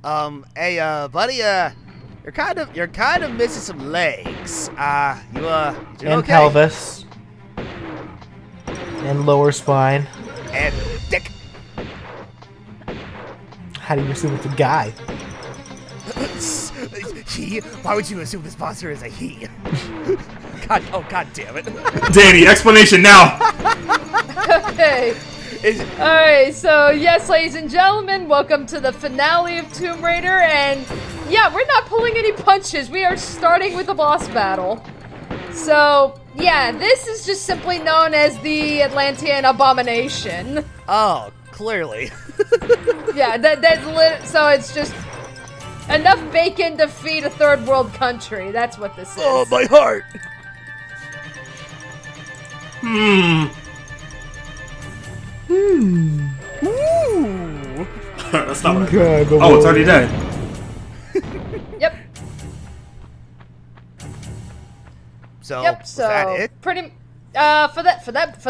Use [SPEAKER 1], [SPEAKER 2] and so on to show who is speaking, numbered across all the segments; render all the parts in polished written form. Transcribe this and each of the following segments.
[SPEAKER 1] Hey, buddy, you're kind of missing some legs. You doing
[SPEAKER 2] And
[SPEAKER 1] okay?
[SPEAKER 2] pelvis. And lower spine.
[SPEAKER 1] And dick.
[SPEAKER 2] How do you assume it's a guy?
[SPEAKER 1] He? Why would you assume this monster is a he? God damn it.
[SPEAKER 3] Danny, explanation now!
[SPEAKER 4] Okay. Alright, so yes, ladies and gentlemen, welcome to the finale of Tomb Raider, and yeah, we're not pulling any punches. We are starting with a boss battle. So, yeah, this is just simply known as the Atlantean Abomination.
[SPEAKER 1] Oh, clearly.
[SPEAKER 4] Yeah, so it's just enough bacon to feed a third world country. That's what this is.
[SPEAKER 1] Oh, my heart.
[SPEAKER 3] That's not what
[SPEAKER 2] God,
[SPEAKER 3] Oh, it's already dead.
[SPEAKER 4] Yep.
[SPEAKER 1] So,
[SPEAKER 4] Yep.
[SPEAKER 1] was
[SPEAKER 4] So
[SPEAKER 1] that it?
[SPEAKER 4] pretty. For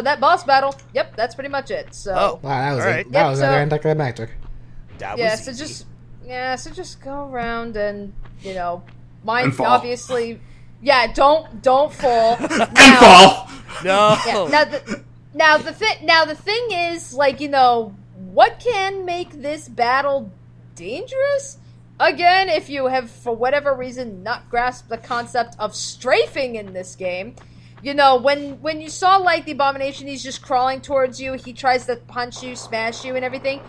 [SPEAKER 4] that boss battle. Yep, that's pretty much it. So.
[SPEAKER 1] Oh,
[SPEAKER 2] Wow, that was
[SPEAKER 1] all right.
[SPEAKER 2] it. That
[SPEAKER 4] Yep,
[SPEAKER 2] was
[SPEAKER 4] so-
[SPEAKER 2] anticlimactic.
[SPEAKER 1] That
[SPEAKER 4] Yeah,
[SPEAKER 1] was
[SPEAKER 4] so
[SPEAKER 1] easy.
[SPEAKER 4] just go around and mine
[SPEAKER 3] And fall.
[SPEAKER 4] obviously. Yeah, don't fall.
[SPEAKER 3] And fall!
[SPEAKER 1] No.
[SPEAKER 4] Yeah, now the thing is, what can make this battle dangerous? Again, if you have for whatever reason not grasped the concept of strafing in this game, when you saw the Abomination, he's just crawling towards you, he tries to punch you, smash you, and everything.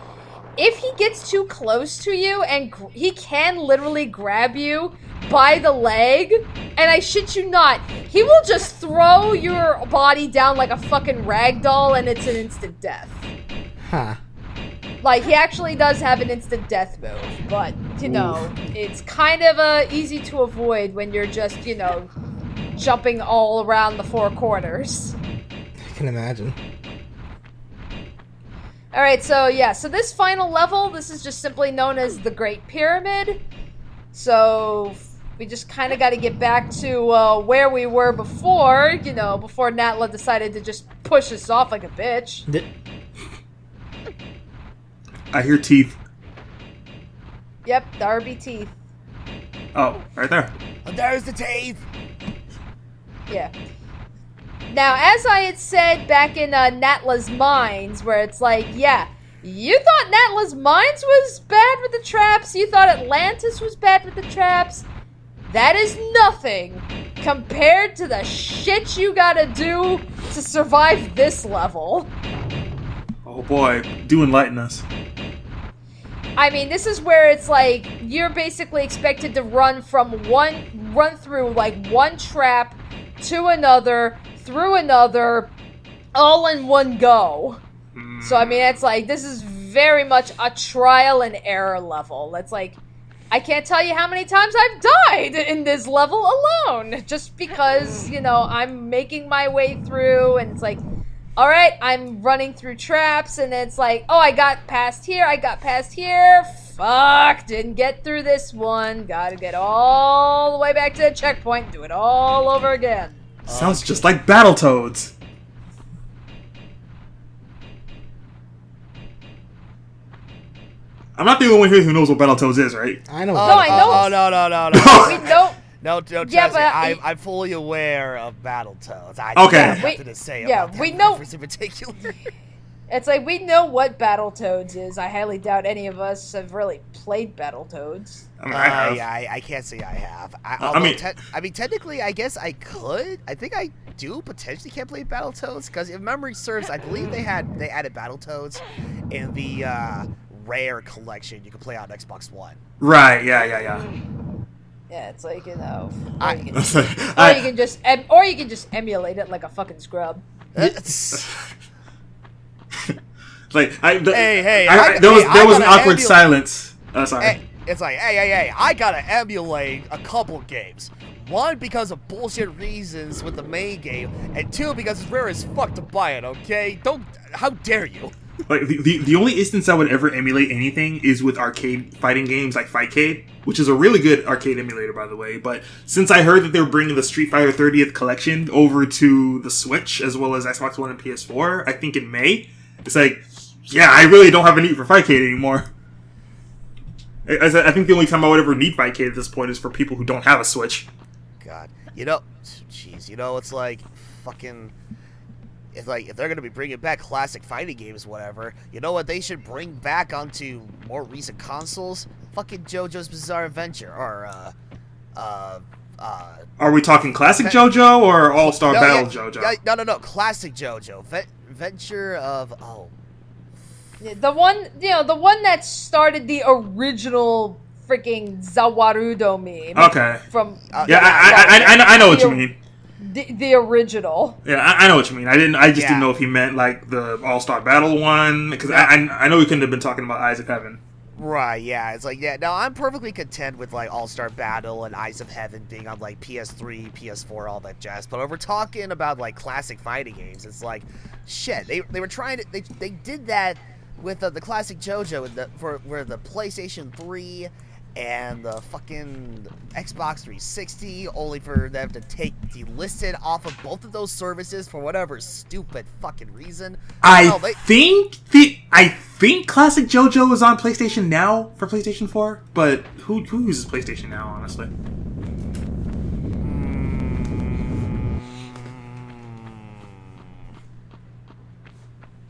[SPEAKER 4] If he gets too close to you, and he can literally grab you by the leg, and I shit you not, he will just throw your body down like a fucking ragdoll, and it's an instant death.
[SPEAKER 2] Huh.
[SPEAKER 4] He actually does have an instant death move, but, it's kind of easy to avoid when you're just, jumping all around the four corners.
[SPEAKER 2] I can imagine.
[SPEAKER 4] Alright, so this final level, this is just simply known as the Great Pyramid. So, we just kind of got to get back to where we were before, before Natla decided to just push us off like a bitch.
[SPEAKER 3] I hear teeth.
[SPEAKER 4] Yep, the RB teeth.
[SPEAKER 3] Oh, right there.
[SPEAKER 1] Oh, there's the teeth.
[SPEAKER 4] Yeah. Now, as I had said back in Natla's Mines, where it's you thought Natla's Mines was bad with the traps, you thought Atlantis was bad with the traps, that is nothing compared to the shit you gotta do to survive this level.
[SPEAKER 3] Oh boy, do enlighten us.
[SPEAKER 4] I mean, this is where it's you're basically expected to run through one trap to another, through another, all in one go. So, I mean, it's this is very much a trial and error level. It's I can't tell you how many times I've died in this level alone, just because, I'm making my way through, and it's alright, I'm running through traps, and it's oh, I got past here, fuck, didn't get through this one, gotta get all the way back to the checkpoint and do it all over again.
[SPEAKER 3] Sounds just like Battletoads. I'm not the only one here who knows what Battletoads is, right?
[SPEAKER 2] I know.
[SPEAKER 4] I know.
[SPEAKER 1] Oh, no.
[SPEAKER 4] We know.
[SPEAKER 1] No, trust
[SPEAKER 4] Yeah,
[SPEAKER 1] me.
[SPEAKER 4] but
[SPEAKER 1] I'm fully aware of Battletoads. I
[SPEAKER 3] Okay.
[SPEAKER 1] have nothing to say about that
[SPEAKER 4] we know.
[SPEAKER 1] reference in particular.
[SPEAKER 4] It's we know what Battletoads is. I highly doubt any of us have really played Battletoads.
[SPEAKER 3] I mean, I have.
[SPEAKER 1] Yeah, I can't say I have.
[SPEAKER 3] I mean-
[SPEAKER 1] Technically, I guess I could. I think I do potentially can't play Battletoads because if memory serves, I believe they added Battletoads in the Rare collection you can play on Xbox One.
[SPEAKER 3] Right, yeah.
[SPEAKER 4] Yeah, it's
[SPEAKER 1] I-
[SPEAKER 4] or you can just emulate it like a fucking scrub.
[SPEAKER 1] Hey,
[SPEAKER 3] there was an awkward silence. Sorry.
[SPEAKER 1] It's hey, I gotta emulate a couple games. One, because of bullshit reasons with the main game, and two, because it's rare as fuck to buy it, okay? How dare you?
[SPEAKER 3] The only instance I would ever emulate anything is with arcade fighting games like Fightcade, which is a really good arcade emulator, by the way. But since I heard that they were bringing the Street Fighter 30th collection over to the Switch, as well as Xbox One and PS4, I think in May, it's yeah, I really don't have a need for Fightcade anymore. I think the only time I would ever need Fightcade at this point is for people who don't have a Switch.
[SPEAKER 1] God, jeez, it's like fucking. It's like if they're gonna be bringing back classic fighting games, whatever. You know what they should bring back onto more recent consoles? Fucking JoJo's Bizarre Adventure, or
[SPEAKER 3] Are we talking classic JoJo or All Star Battle JoJo?
[SPEAKER 1] No, classic JoJo. Venture of
[SPEAKER 4] The one, the one that started the original freaking Zawarudo meme.
[SPEAKER 3] Okay.
[SPEAKER 4] From
[SPEAKER 3] I know what you mean.
[SPEAKER 4] The original.
[SPEAKER 3] Yeah, I know what you mean. I just didn't know if he meant like the All Star Battle one, because I know he couldn't have been talking about Eyes of Heaven.
[SPEAKER 1] Right, yeah. It's like, no, I'm perfectly content with like All-Star Battle and Eyes of Heaven being on like PS3, PS4, all that jazz. But when we're talking about like classic fighting games, it's like, shit. They were trying to they did that with the classic JoJo for the PlayStation 3 and the fucking Xbox 360, only for them to take delisted off of both of those services for whatever stupid fucking reason.
[SPEAKER 3] I think classic JoJo is on PlayStation Now for PlayStation 4, but who uses PlayStation Now, honestly?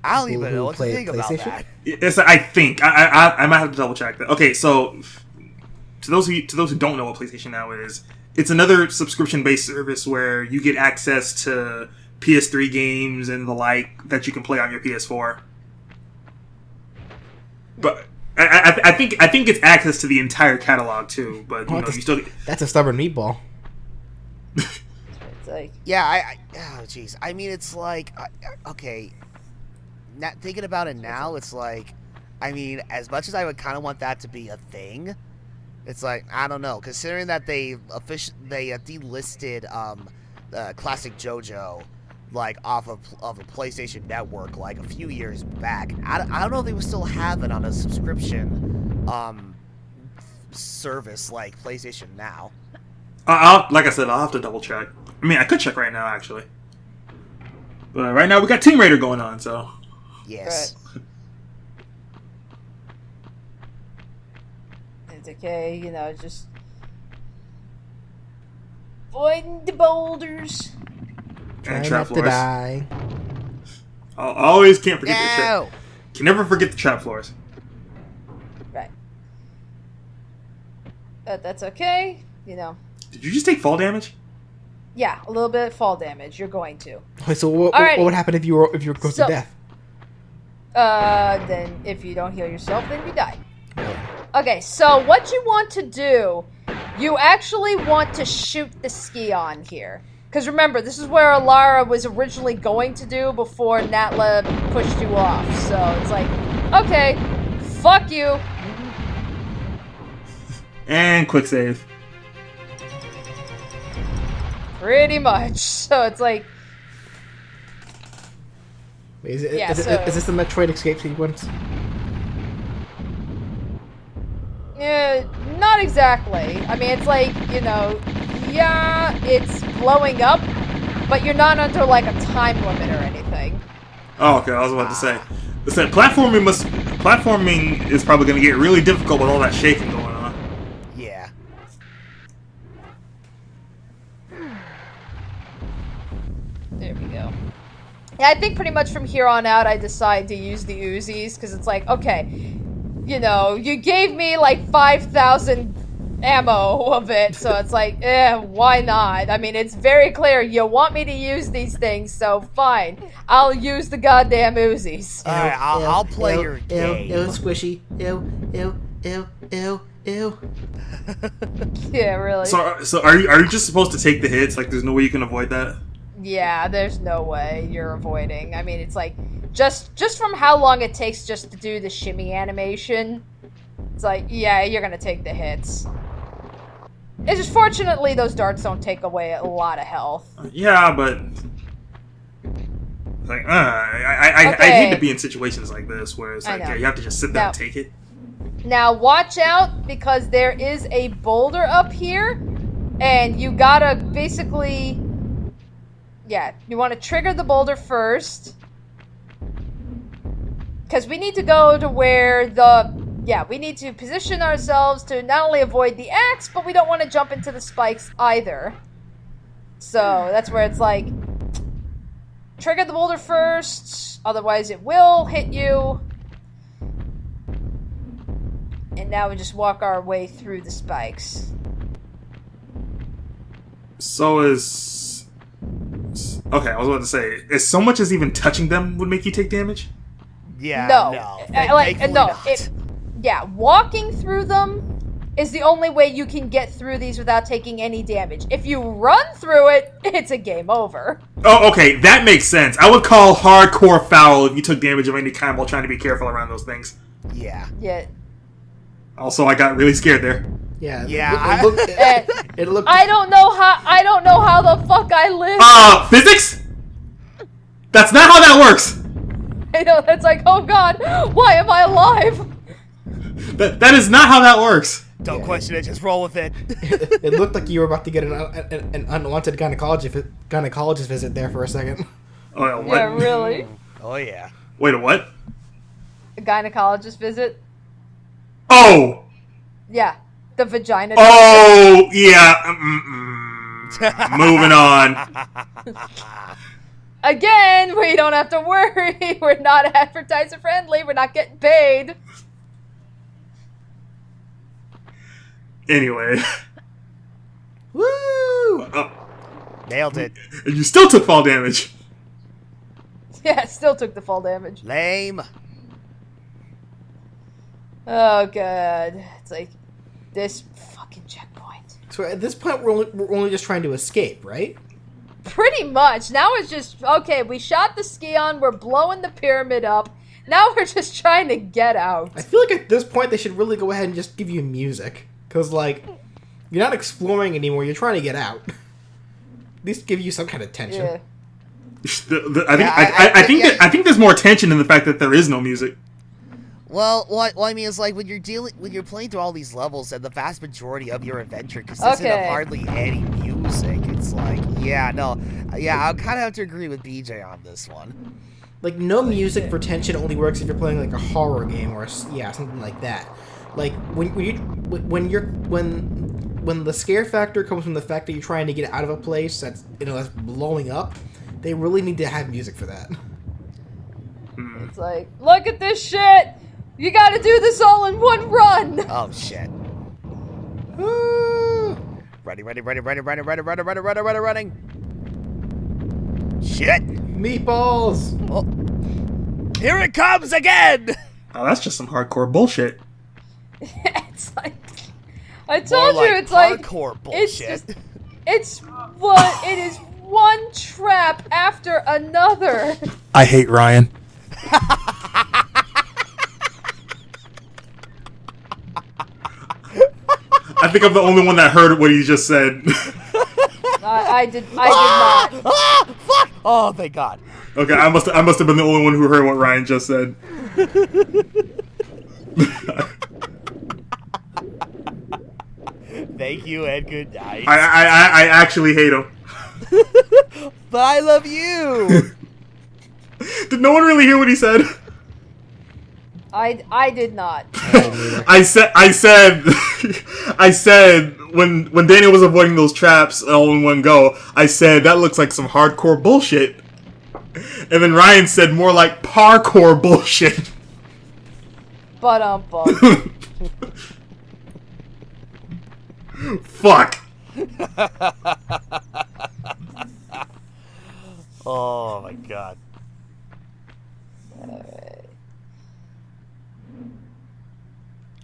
[SPEAKER 1] I don't even know what to think about that.
[SPEAKER 3] I think I might have to double check that. Okay, so to those who don't know what PlayStation Now is, it's another subscription-based service where you get access to PS3 games and the like that you can play on your PS4. But I think it's access to the entire catalog too. But you still
[SPEAKER 2] that's a stubborn meatball.
[SPEAKER 4] It's like,
[SPEAKER 1] yeah, oh jeez. I mean, it's like okay. Not thinking about it now, it's like, I mean, as much as I would kind of want that to be a thing, it's like, I don't know. Considering that they delisted classic JoJo like off of a PlayStation Network like a few years back. I don't know if they would still have it on a subscription service like PlayStation Now.
[SPEAKER 3] Like I said, I'll have to double check. I mean, I could check right now actually, but right now we got Tomb Raider going on, so.
[SPEAKER 1] Yes.
[SPEAKER 4] Right. It's okay, just avoiding the boulders.
[SPEAKER 3] And
[SPEAKER 2] Try
[SPEAKER 3] trap
[SPEAKER 2] not to
[SPEAKER 3] floors.
[SPEAKER 2] die.
[SPEAKER 3] I always can't forget the trap.
[SPEAKER 1] No.
[SPEAKER 3] Can never forget the trap floors.
[SPEAKER 4] Right. But that's okay,
[SPEAKER 3] Did you just take fall damage?
[SPEAKER 4] Yeah, a little bit of fall damage. You're going to.
[SPEAKER 2] Wait, so what would happen if you were close to death?
[SPEAKER 4] Then if you don't heal yourself, then you die. Okay, so what you want to do, you actually want to shoot the ski on here. Because remember, this is where Lara was originally going to do before Natla pushed you off. So it's like, okay, fuck you.
[SPEAKER 3] And quick save.
[SPEAKER 4] Pretty much. So it's like...
[SPEAKER 2] Is
[SPEAKER 4] Yeah,
[SPEAKER 2] this the Metroid escape sequence?
[SPEAKER 4] Yeah, not exactly. I mean, it's like, yeah, it's blowing up, but you're not under, like, a time limit or anything.
[SPEAKER 3] Oh, okay, I was about to say. Listen, platforming is probably going to get really difficult with all that shaking going on.
[SPEAKER 1] Yeah.
[SPEAKER 4] There we go. Yeah, I think pretty much from here on out, I decide to use the Uzis, because it's like, okay, you gave me like 5,000 ammo of it, so it's like, why not? I mean, it's very clear you want me to use these things, so fine. I'll use the goddamn Uzis.
[SPEAKER 1] Alright, I'll play your game.
[SPEAKER 2] Ew, squishy. Ew.
[SPEAKER 4] Yeah, really.
[SPEAKER 3] So are you just supposed to take the hits? Like, there's no way you can avoid that?
[SPEAKER 4] Yeah, there's no way you're avoiding. I mean, it's like, just from how long it takes just to do the shimmy animation, it's like, yeah, you're gonna take the hits. It's just, fortunately, those darts don't take away a lot of health.
[SPEAKER 3] Yeah, but... Like, I hate to be in situations like this where it's like, yeah, you have to just sit there and take it.
[SPEAKER 4] Now, watch out, because there is a boulder up here, and you gotta basically... Yeah, you want to trigger the boulder first. Because we need to go to where the yeah, we need to position ourselves to not only avoid the axe, but we don't want to jump into the spikes either. So that's where it's like, trigger the boulder first, otherwise it will hit you. And now we just walk our way through the spikes.
[SPEAKER 3] So is... Okay, I was about to say, is so much as even touching them would make you take damage?
[SPEAKER 1] Yeah,
[SPEAKER 4] No.
[SPEAKER 1] Thankfully
[SPEAKER 4] No.
[SPEAKER 1] not.
[SPEAKER 4] Yeah, walking through them is the only way you can get through these without taking any damage. If you run through it, it's a game over.
[SPEAKER 3] Oh, okay, that makes sense. I would call hardcore foul if you took damage of any kind while trying to be careful around those things.
[SPEAKER 1] Yeah.
[SPEAKER 4] Yeah.
[SPEAKER 3] Also, I got really scared there.
[SPEAKER 2] Yeah.
[SPEAKER 1] Yeah,
[SPEAKER 2] It looked.
[SPEAKER 4] I don't know how the fuck I live.
[SPEAKER 3] Physics? That's not how that works!
[SPEAKER 4] I know, it's like, oh god, why am I alive?
[SPEAKER 3] That is not how that works.
[SPEAKER 1] Don't question it, just roll with it.
[SPEAKER 2] It looked like you were about to get an unwanted gynecologist visit there for a second.
[SPEAKER 3] Oh, what?
[SPEAKER 4] Yeah, really?
[SPEAKER 1] Oh, yeah.
[SPEAKER 3] Wait, a what?
[SPEAKER 4] A gynecologist visit?
[SPEAKER 3] Oh!
[SPEAKER 4] Yeah. The vagina.
[SPEAKER 3] Oh, yeah. Moving on.
[SPEAKER 4] Again, we don't have to worry. We're not advertiser friendly. We're not getting paid.
[SPEAKER 3] Anyway.
[SPEAKER 2] Woo!
[SPEAKER 1] Nailed it.
[SPEAKER 3] And you still took fall damage.
[SPEAKER 4] Yeah, still took the fall damage.
[SPEAKER 1] Lame.
[SPEAKER 4] Oh god. It's like this fucking checkpoint.
[SPEAKER 2] So at this point, we're only just trying to escape, right?
[SPEAKER 4] Pretty much. Now it's just, okay, we shot the Skion, we're blowing the pyramid up. Now we're just trying to get out.
[SPEAKER 2] I feel like at this point they should really go ahead and just give you music. Because, like, you're not exploring anymore, you're trying to get out. At least give you some kind of tension.
[SPEAKER 4] Yeah.
[SPEAKER 3] I think there's more tension in the fact that there is no music.
[SPEAKER 1] Well, I mean, it's like when you're playing through all these levels, and the vast majority of your adventure consists of hardly any music. It's like, I'll kind of have to agree with BJ on this one.
[SPEAKER 2] Like, no music for tension only works if you're playing, like, a horror game or, something like that. Like, when the scare factor comes from the fact that you're trying to get out of a place that's blowing up, they really need to have music for that.
[SPEAKER 4] It's like, look at this shit! You gotta do this all in one run!
[SPEAKER 1] Oh, shit. Running. Shit!
[SPEAKER 2] Meatballs!
[SPEAKER 1] Oh. Here it comes again!
[SPEAKER 3] Oh, that's just some hardcore bullshit.
[SPEAKER 4] It's like, I told
[SPEAKER 1] More
[SPEAKER 4] you,
[SPEAKER 1] like
[SPEAKER 4] it's like,
[SPEAKER 1] hardcore bullshit.
[SPEAKER 4] it is one trap after another.
[SPEAKER 3] I hate Ryan. I think I'm the only one that heard what he just said.
[SPEAKER 4] I did not.
[SPEAKER 1] Fuck! Oh, thank God.
[SPEAKER 3] Okay, I must have been the only one who heard what Ryan just said.
[SPEAKER 1] Thank you and good night.
[SPEAKER 3] I actually hate him.
[SPEAKER 1] But I love you.
[SPEAKER 3] Did no one really hear what he said?
[SPEAKER 4] I did not.
[SPEAKER 3] I said when Daniel was avoiding those traps all in one go, I said that looks like some hardcore bullshit. And then Ryan said more like parkour bullshit.
[SPEAKER 4] But
[SPEAKER 3] Fuck.
[SPEAKER 1] Oh my God.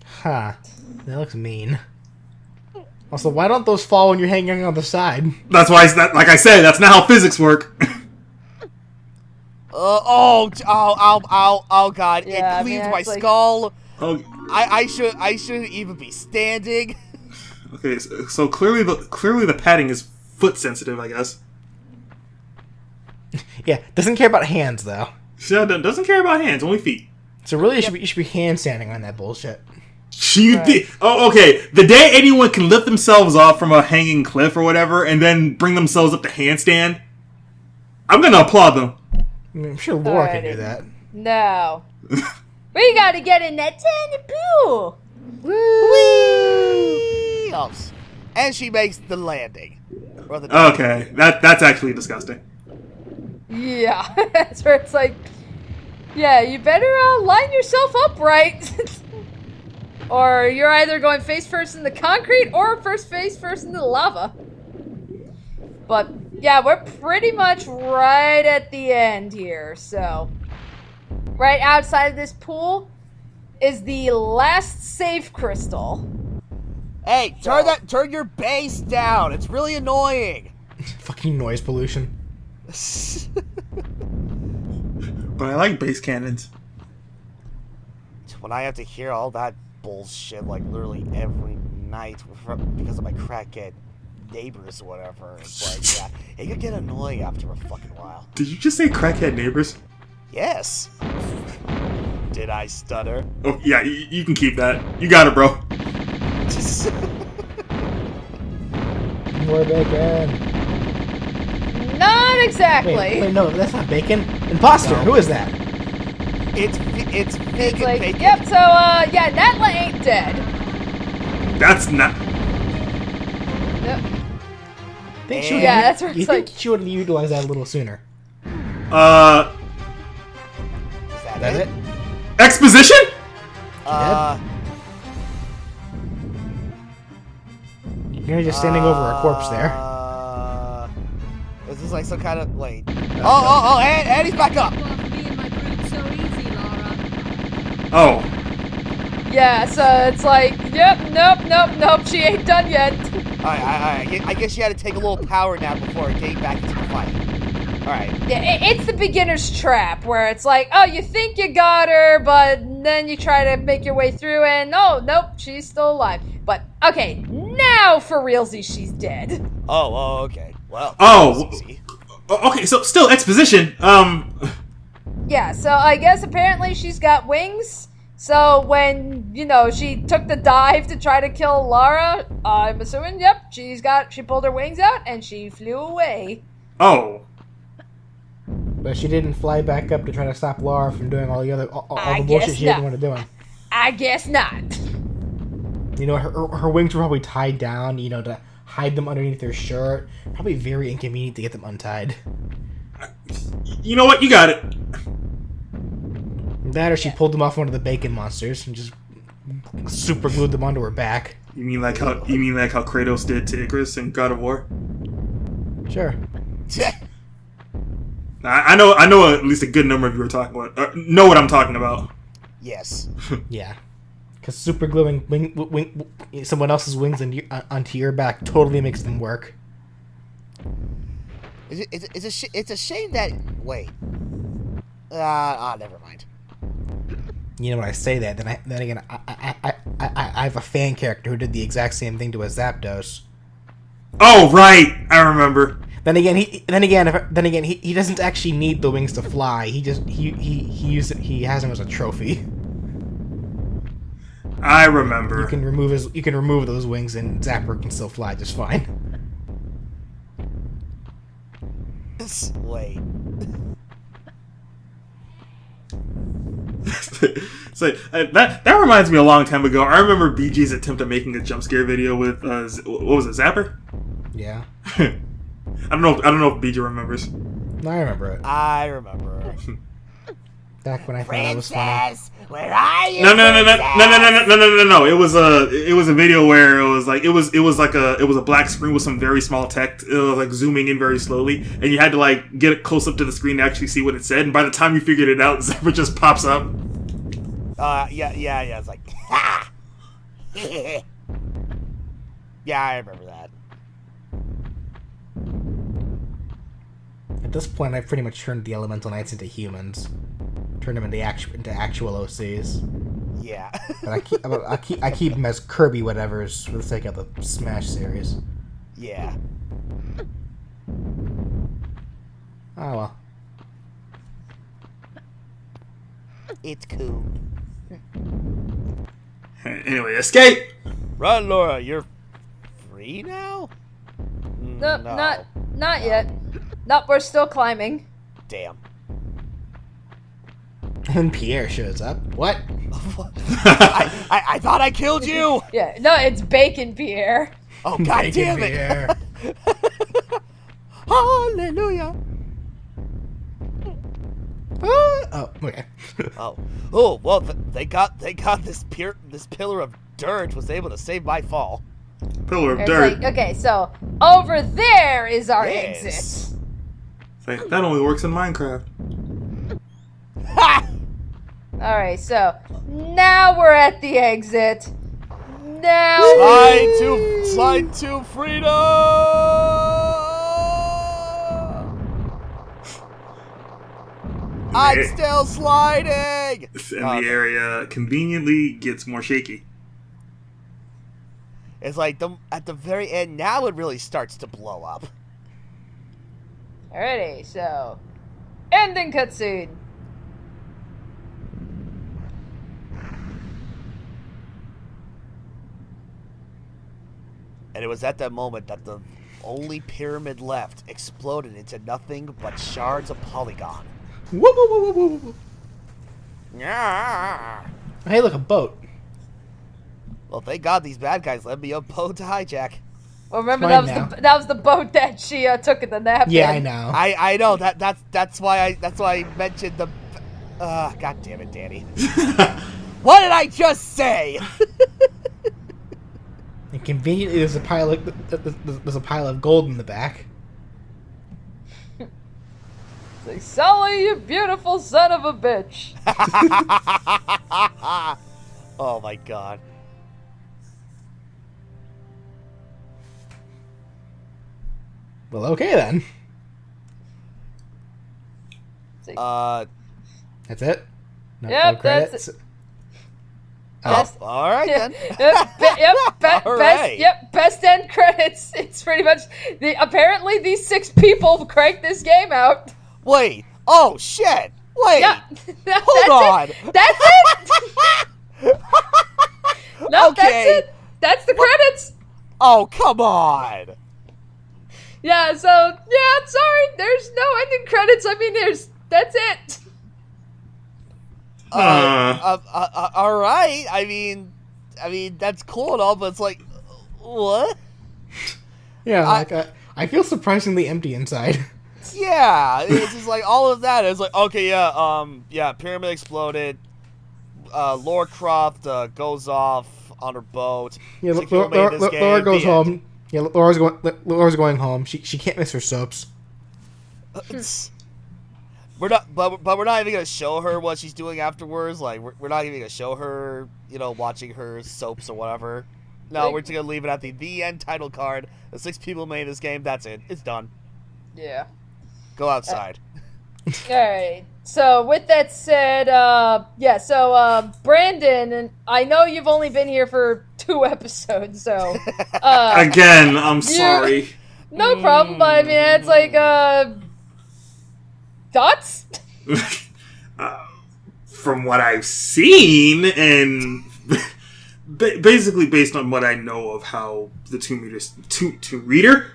[SPEAKER 2] Huh. That looks mean. Also, why don't those fall when you're hanging on the side?
[SPEAKER 3] That's why, like I said, that's not how physics work.
[SPEAKER 1] Oh God!
[SPEAKER 4] Yeah,
[SPEAKER 1] It cleaved
[SPEAKER 4] man,
[SPEAKER 1] my
[SPEAKER 4] it's like-
[SPEAKER 1] skull.
[SPEAKER 3] Oh,
[SPEAKER 1] I shouldn't even be standing.
[SPEAKER 3] okay. So clearly the padding is foot sensitive, I guess.
[SPEAKER 2] Yeah, doesn't care about hands, though.
[SPEAKER 3] Yeah, doesn't care about hands, only feet.
[SPEAKER 2] So really, you should be handstanding on that bullshit.
[SPEAKER 3] Oh, okay. The day anyone can lift themselves off from a hanging cliff or whatever, and then bring themselves up to handstand, I'm gonna applaud them.
[SPEAKER 2] I mean, I'm sure Laura can
[SPEAKER 4] Alrighty.
[SPEAKER 2] do that.
[SPEAKER 4] no. We gotta get in that tiny pool.
[SPEAKER 1] Whee! And she makes the landing. Or the
[SPEAKER 3] Okay, that's actually disgusting.
[SPEAKER 4] Yeah, that's where it's like, yeah, you better line yourself up right. Or you're either going face first in the concrete or face first in the lava. But yeah, we're pretty much right at the end here. So right outside of this pool is the last save crystal.
[SPEAKER 1] Hey, turn your bass down. It's really annoying.
[SPEAKER 2] Fucking noise pollution.
[SPEAKER 3] But I like bass cannons.
[SPEAKER 1] When I have to hear all that bullshit, like, literally every night because of my crackhead neighbors or whatever, it's like, yeah, it could get annoying after a fucking while.
[SPEAKER 3] Did you just say crackhead neighbors?
[SPEAKER 1] Yes. Did I stutter?
[SPEAKER 3] Oh, yeah, you can keep that. You got it, bro.
[SPEAKER 2] More bacon.
[SPEAKER 4] Not exactly.
[SPEAKER 2] Wait, no, that's not bacon. Imposter.
[SPEAKER 1] No.
[SPEAKER 2] Who is that?
[SPEAKER 1] It's
[SPEAKER 4] It's
[SPEAKER 1] vegan
[SPEAKER 4] like,
[SPEAKER 1] bacon.
[SPEAKER 4] yep, so, yeah, Natla ain't dead.
[SPEAKER 3] That's not.
[SPEAKER 4] Yep.
[SPEAKER 2] Think
[SPEAKER 1] Yeah,
[SPEAKER 4] that's where
[SPEAKER 2] you
[SPEAKER 4] it's
[SPEAKER 2] think
[SPEAKER 4] like-
[SPEAKER 2] she would have utilized that a little sooner?
[SPEAKER 1] Is that
[SPEAKER 2] That it?
[SPEAKER 3] Exposition?
[SPEAKER 2] You're just standing over a corpse there.
[SPEAKER 1] Is this like some kind of wait? Oh, and he's back up.
[SPEAKER 5] Being my group so easy, Lara.
[SPEAKER 3] Oh.
[SPEAKER 4] Yeah, so it's like, yep, nope, she ain't done yet.
[SPEAKER 1] I guess you had to take a little power nap before getting back into the fight. Alright.
[SPEAKER 4] Yeah, it's the beginner's trap, where it's like, oh, you think you got her, but then you try to make your way through, and oh, nope, she's still alive. But, okay, now for realsy, she's dead.
[SPEAKER 1] Oh, okay. Well.
[SPEAKER 3] Oh.
[SPEAKER 1] that's easy.
[SPEAKER 3] Okay, so still exposition.
[SPEAKER 4] Yeah, so I guess apparently she's got wings. So when, she took the dive to try to kill Lara, I'm assuming, yep, she pulled her wings out and she flew away.
[SPEAKER 3] Oh.
[SPEAKER 2] But she didn't fly back up to try to stop Lara from doing all the other all
[SPEAKER 4] I
[SPEAKER 2] the bullshit
[SPEAKER 4] guess
[SPEAKER 2] she didn't
[SPEAKER 4] not.
[SPEAKER 2] want to do.
[SPEAKER 4] I guess not.
[SPEAKER 2] Her wings were probably tied down, to hide them underneath her shirt. Probably very inconvenient to get them untied.
[SPEAKER 3] You know what? You got it.
[SPEAKER 2] That or she pulled them off one of the bacon monsters and just super glued them onto her back.
[SPEAKER 3] You mean like how Kratos did to Icarus in God of War?
[SPEAKER 2] Sure.
[SPEAKER 3] I know at least a good number of you are talking about. Know what I'm talking about.
[SPEAKER 1] Yes.
[SPEAKER 2] Yeah. Because super gluing someone else's wings onto your back totally makes them work.
[SPEAKER 1] It's a shame that. Wait. Never mind.
[SPEAKER 2] When I say that, then again, I have a fan character who did the exact same thing to a Zapdos.
[SPEAKER 3] Oh right, I remember.
[SPEAKER 2] Then again, he doesn't actually need the wings to fly. He has them as a trophy.
[SPEAKER 3] I remember.
[SPEAKER 2] You can remove those wings and Zapper can still fly just fine.
[SPEAKER 1] Wait.
[SPEAKER 3] So that reminds me a long time ago. I remember BG's attempt at making a jump scare video with what was it, Zapper?
[SPEAKER 2] Yeah.
[SPEAKER 3] I don't know if BG remembers.
[SPEAKER 2] No, I remember it.
[SPEAKER 1] I remember.
[SPEAKER 2] Back when I thought I was funny.
[SPEAKER 1] Where are you?
[SPEAKER 3] No. It was a video where it was a black screen with some very small text. It was like zooming in very slowly, and you had to like get it close up to the screen to actually see what it said. And by the time you figured it out, Zapper just pops up.
[SPEAKER 1] Yeah. It's like, ha! Yeah, I remember that.
[SPEAKER 2] At this point, I've pretty much turned the Elemental Knights into humans. Turned them into actual OCs.
[SPEAKER 1] Yeah.
[SPEAKER 2] But I keep them as Kirby whatevers for the sake of the Smash series.
[SPEAKER 1] Yeah.
[SPEAKER 2] Oh well.
[SPEAKER 1] It's cool.
[SPEAKER 3] Anyway, escape.
[SPEAKER 1] Run, Laura. You're free now?
[SPEAKER 4] Nope,
[SPEAKER 1] No.
[SPEAKER 4] not yet. Nope, we're still climbing.
[SPEAKER 1] Damn.
[SPEAKER 2] And Pierre shows up. What?
[SPEAKER 1] I thought I killed you.
[SPEAKER 4] Yeah, no, it's Bacon Pierre.
[SPEAKER 1] Oh god
[SPEAKER 2] Bacon
[SPEAKER 1] damn it!
[SPEAKER 2] Pierre.
[SPEAKER 1] Hallelujah.
[SPEAKER 2] Oh, okay.
[SPEAKER 1] Oh well, they got this pillar of dirt was able to save my fall.
[SPEAKER 3] Pillar of
[SPEAKER 4] It's
[SPEAKER 3] dirt.
[SPEAKER 4] like, okay, so over there is our
[SPEAKER 1] Yes.
[SPEAKER 4] exit.
[SPEAKER 3] It's like, that only works in Minecraft.
[SPEAKER 1] Ha!
[SPEAKER 4] Alright, so now we're at the exit. Now
[SPEAKER 1] Slide to freedom. I'm
[SPEAKER 3] Yeah.
[SPEAKER 1] still sliding.
[SPEAKER 3] And the area conveniently gets more shaky.
[SPEAKER 1] It's like at the very end now it really starts to blow up.
[SPEAKER 4] Alrighty, so ending cutscene.
[SPEAKER 1] And it was at that moment that the only pyramid left exploded into nothing but shards of polygon.
[SPEAKER 2] Woo, woo, woo, woo, woo, woo.
[SPEAKER 1] Yeah.
[SPEAKER 2] Hey, look, a boat.
[SPEAKER 1] Well, thank God these bad guys let me a boat to hijack.
[SPEAKER 4] Well, remember
[SPEAKER 2] It's
[SPEAKER 4] that
[SPEAKER 2] fine
[SPEAKER 4] was that was the boat that she took in the nap.
[SPEAKER 2] Yeah,
[SPEAKER 4] in.
[SPEAKER 2] I know.
[SPEAKER 1] I know that's why I mentioned the. God damn it, Danny. What did I just say?
[SPEAKER 2] And conveniently, there's a pile of gold in the back.
[SPEAKER 4] Like, Sully, you beautiful son of a bitch.
[SPEAKER 1] Oh my God.
[SPEAKER 2] Well, okay then. That's it. No,
[SPEAKER 4] Yep,
[SPEAKER 2] no credits.
[SPEAKER 4] that's it.
[SPEAKER 1] Oh, all right then. All
[SPEAKER 4] Best,
[SPEAKER 1] right.
[SPEAKER 4] best end credits. It's pretty much apparently these 6 people cranked this game out.
[SPEAKER 1] Wait. Oh shit. Wait.
[SPEAKER 4] Yeah.
[SPEAKER 1] Hold on.
[SPEAKER 4] That's it. No,
[SPEAKER 1] Okay.
[SPEAKER 4] that's it. That's the credits.
[SPEAKER 1] Oh come on.
[SPEAKER 4] Yeah, so yeah, sorry, there's no ending credits. I mean, that's it.
[SPEAKER 1] All right. I mean, that's cool and all, but it's like, what?
[SPEAKER 2] Yeah, like I feel surprisingly empty inside.
[SPEAKER 1] Yeah, it's just like all of that. It's like, okay, yeah, pyramid exploded. Lara Croft goes off on her boat.
[SPEAKER 2] Yeah,
[SPEAKER 1] Six people made this game,
[SPEAKER 2] Laura goes
[SPEAKER 1] the end.
[SPEAKER 2] home. Yeah, Laura's going home. She can't miss her soaps.
[SPEAKER 1] We're not, but we're not even gonna show her what she's doing afterwards. Like, we're not even gonna show her, watching her soaps or whatever. No, we're just gonna leave it at the end title card. The 6 people made this game. That's it. It's done.
[SPEAKER 4] Yeah.
[SPEAKER 1] Go outside.
[SPEAKER 4] Alright. So with that said, Brandon, and I know you've only been here for 2 episodes, so
[SPEAKER 3] Again, I'm sorry.
[SPEAKER 4] no problem, but I mean it's like thoughts?
[SPEAKER 3] From what I've seen, and basically based on what I know of how the Tomb Raider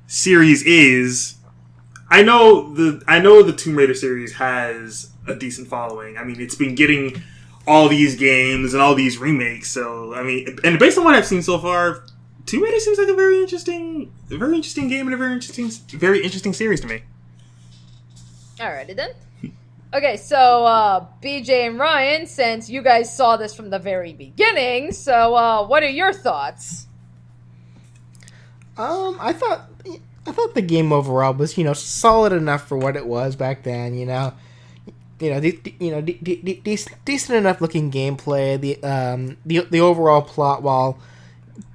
[SPEAKER 3] series is, I know the Tomb Raider series has a decent following. I mean, it's been getting all these games and all these remakes. So I mean, and based on what I've seen so far, Tomb Raider seems like a very interesting game and a very interesting series to me.
[SPEAKER 4] Alrighty then. Okay, so BJ and Ryan, since you guys saw this from the very beginning, so what are your thoughts?
[SPEAKER 2] I thought the game overall was solid enough for what it was back then. Decent enough looking gameplay. The overall plot, while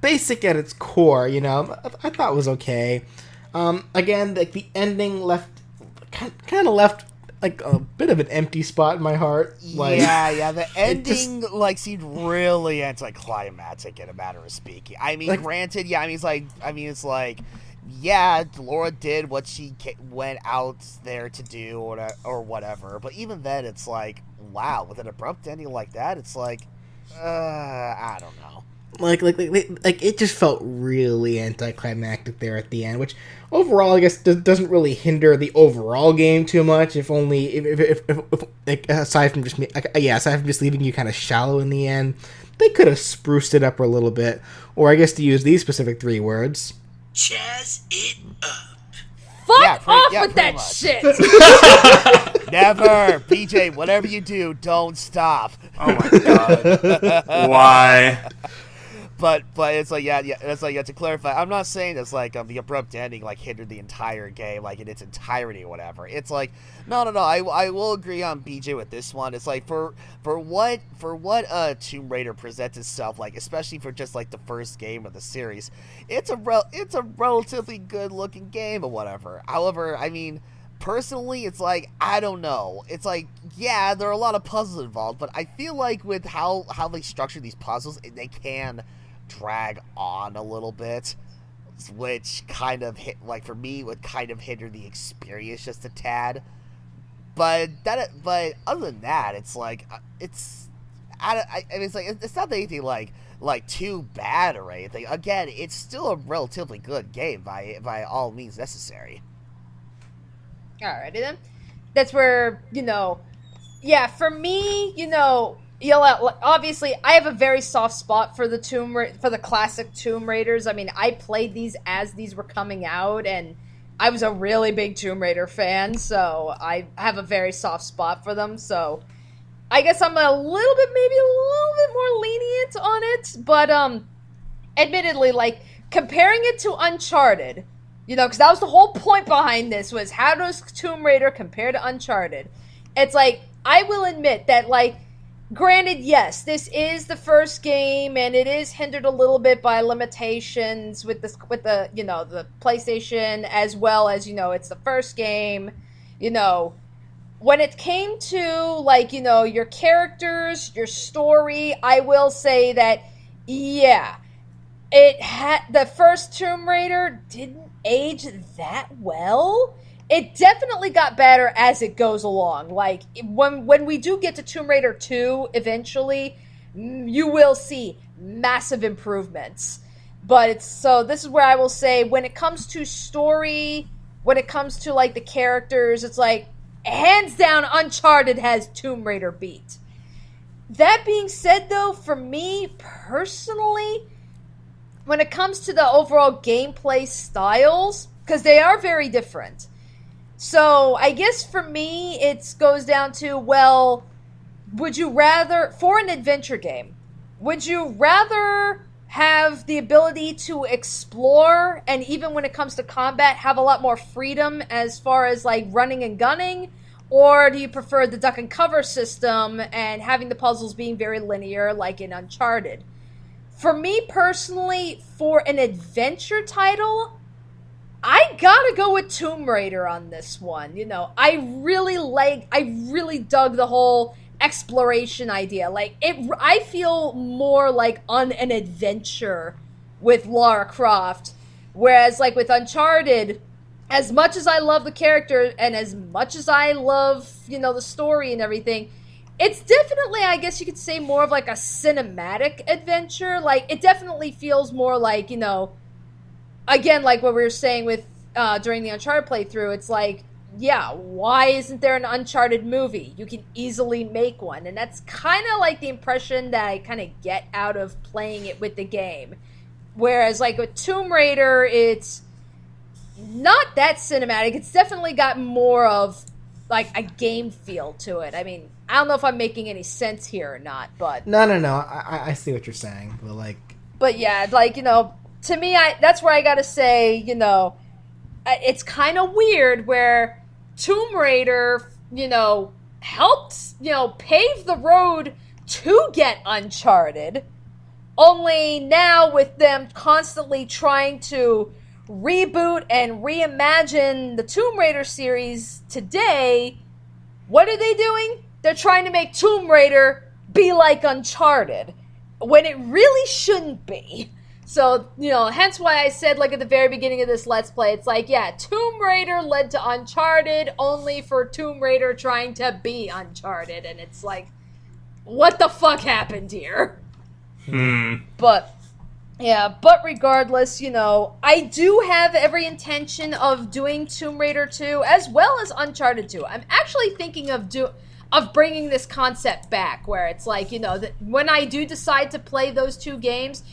[SPEAKER 2] basic at its core, I thought was okay. Again, like the ending kind of left like a bit of an empty spot in my heart. Like,
[SPEAKER 1] yeah, the ending seemed really anticlimactic in a matter of speaking. I mean, granted, yeah, it's like, yeah, Laura did what she went out there to do or whatever, but even then, it's like, wow, with an abrupt ending like that, it's like, I don't know.
[SPEAKER 2] like it just felt really anticlimactic there at the end, which overall I guess doesn't really hinder the overall game too much. If only if like, aside from just leaving you kind of shallow in the end, they could have spruced it up a little bit, or I guess to use these specific 3 words,
[SPEAKER 6] Chaz it up.
[SPEAKER 4] Fuck off with
[SPEAKER 1] pretty
[SPEAKER 4] that
[SPEAKER 1] much.
[SPEAKER 4] shit.
[SPEAKER 1] Never, BJ. Whatever you do, don't stop.
[SPEAKER 3] Oh my god. Why?
[SPEAKER 1] But it's like it's like to clarify. I'm not saying it's like the abrupt ending like hindered the entire game like in its entirety or whatever. It's like no. I will agree on BJ with this one. It's like for what Tomb Raider presents itself like, especially for just like the first game of the series. It's a relatively good looking game or whatever. However, I mean, personally, it's like, I don't know. It's like, yeah, there are a lot of puzzles involved, but I feel like with how they structure these puzzles, they can drag on a little bit, which kind of for me would kind of hinder the experience just a tad. But other than that, it's like it's not anything like too bad or anything. Again, it's still a relatively good game by all means necessary.
[SPEAKER 4] Alrighty then. That's where, for me, obviously I have a very soft spot for the classic Tomb Raiders. I mean, I played these as these were coming out, and I was a really big Tomb Raider fan, so I have a very soft spot for them. So I guess I'm maybe a little bit more lenient on it, but admittedly, like comparing it to Uncharted, because that was the whole point behind this, was how does Tomb Raider compare to Uncharted? It's like, I will admit that, like, granted, yes, this is the first game, and it is hindered a little bit by limitations with the the PlayStation, as well as, it's the first game. When it came to, like, your characters, your story, I will say that, yeah, the first Tomb Raider didn't age that well. It definitely got better as it goes along. Like, when we do get to Tomb Raider 2 eventually, you will see massive improvements. So this is where I will say, when it comes to story, when it comes to, like, the characters, it's like, hands down, Uncharted has Tomb Raider beat. That being said, though, for me personally, when it comes to the overall gameplay styles, because they are very different. So I guess for me, it goes down to, well, would you rather, for an adventure game, would you rather have the ability to explore, and even when it comes to combat, have a lot more freedom as far as, like, running and gunning? Or do you prefer the duck and cover system and having the puzzles being very linear, like in Uncharted? For me personally, for an adventure title, I gotta go with Tomb Raider on this one. I really dug the whole exploration idea. Like, I feel more like on an adventure with Lara Croft, whereas, like, with Uncharted, as much as I love the character and as much as I love, the story and everything, it's definitely, I guess you could say, more of like a cinematic adventure. Like, it definitely feels more like, again, like what we were saying with during the Uncharted playthrough, it's like, yeah, why isn't there an Uncharted movie? You can easily make one. And that's kind of like the impression that I kind of get out of playing it with the game. Whereas, like, with Tomb Raider, it's not that cinematic. It's definitely got more of, like, a game feel to it. I mean, I don't know if I'm making any sense here or not, but...
[SPEAKER 2] No. I see what you're saying, but, like...
[SPEAKER 4] But, yeah, like, to me, that's where I gotta say, it's kind of weird where Tomb Raider, helped, pave the road to get Uncharted, only now with them constantly trying to reboot and reimagine the Tomb Raider series today, what are they doing? They're trying to make Tomb Raider be like Uncharted, when it really shouldn't be. So, hence why I said, like, at the very beginning of this Let's Play, it's like, yeah, Tomb Raider led to Uncharted, only for Tomb Raider trying to be Uncharted, and it's like, what the fuck happened here? But Yeah, but regardless, I do have every intention of doing Tomb Raider 2 as well as Uncharted 2. I'm actually thinking of bringing this concept back, where it's like, that when I do decide to play those two games,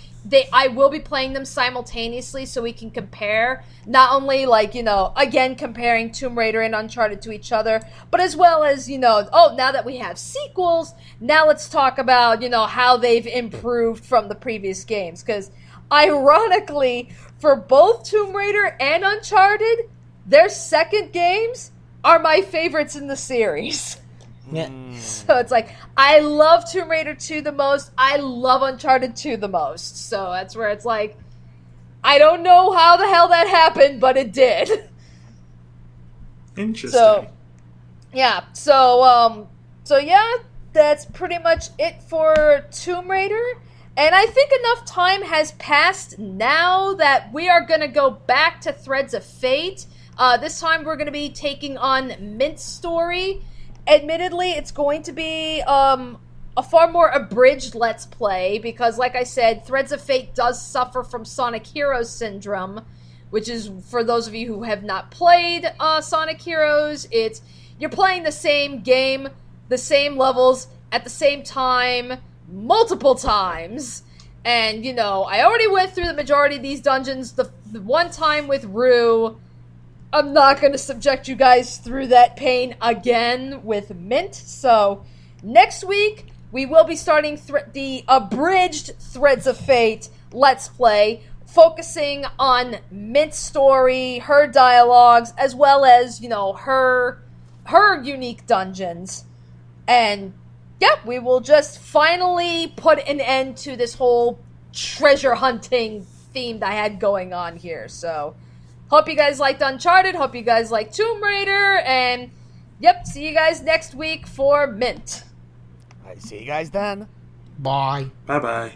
[SPEAKER 4] I will be playing them simultaneously so we can compare, not only again comparing Tomb Raider and Uncharted to each other, but as well as, now that we have sequels, now let's talk about, how they've improved from the previous games. Because ironically, for both Tomb Raider and Uncharted, their second games are my favorites in the series.
[SPEAKER 2] Yeah.
[SPEAKER 4] So it's like, I love Tomb Raider 2 the most, I love Uncharted 2 the most. So that's where it's like, I don't know how the hell that happened, but it did.
[SPEAKER 3] Interesting.
[SPEAKER 4] So, yeah. So yeah, that's pretty much it for Tomb Raider. And I think enough time has passed now that we are going to go back to Threads of Fate. This time we're going to be taking on Mint's story. Admittedly, it's going to be a far more abridged Let's Play because, like I said, Threads of Fate does suffer from Sonic Heroes syndrome, which is, for those of you who have not played Sonic Heroes, you're playing the same game, the same levels, at the same time, multiple times. And, I already went through the majority of these dungeons the one time with Rue. I'm not going to subject you guys through that pain again with Mint. So, next week, we will be starting the abridged Threads of Fate Let's Play, focusing on Mint's story, her dialogues, as well as, her unique dungeons. And, yeah, we will just finally put an end to this whole treasure hunting theme that I had going on here. So, hope you guys liked Uncharted, hope you guys liked Tomb Raider, and yep, see you guys next week for Mint.
[SPEAKER 1] All right, see you guys then.
[SPEAKER 2] Bye.
[SPEAKER 3] Bye-bye.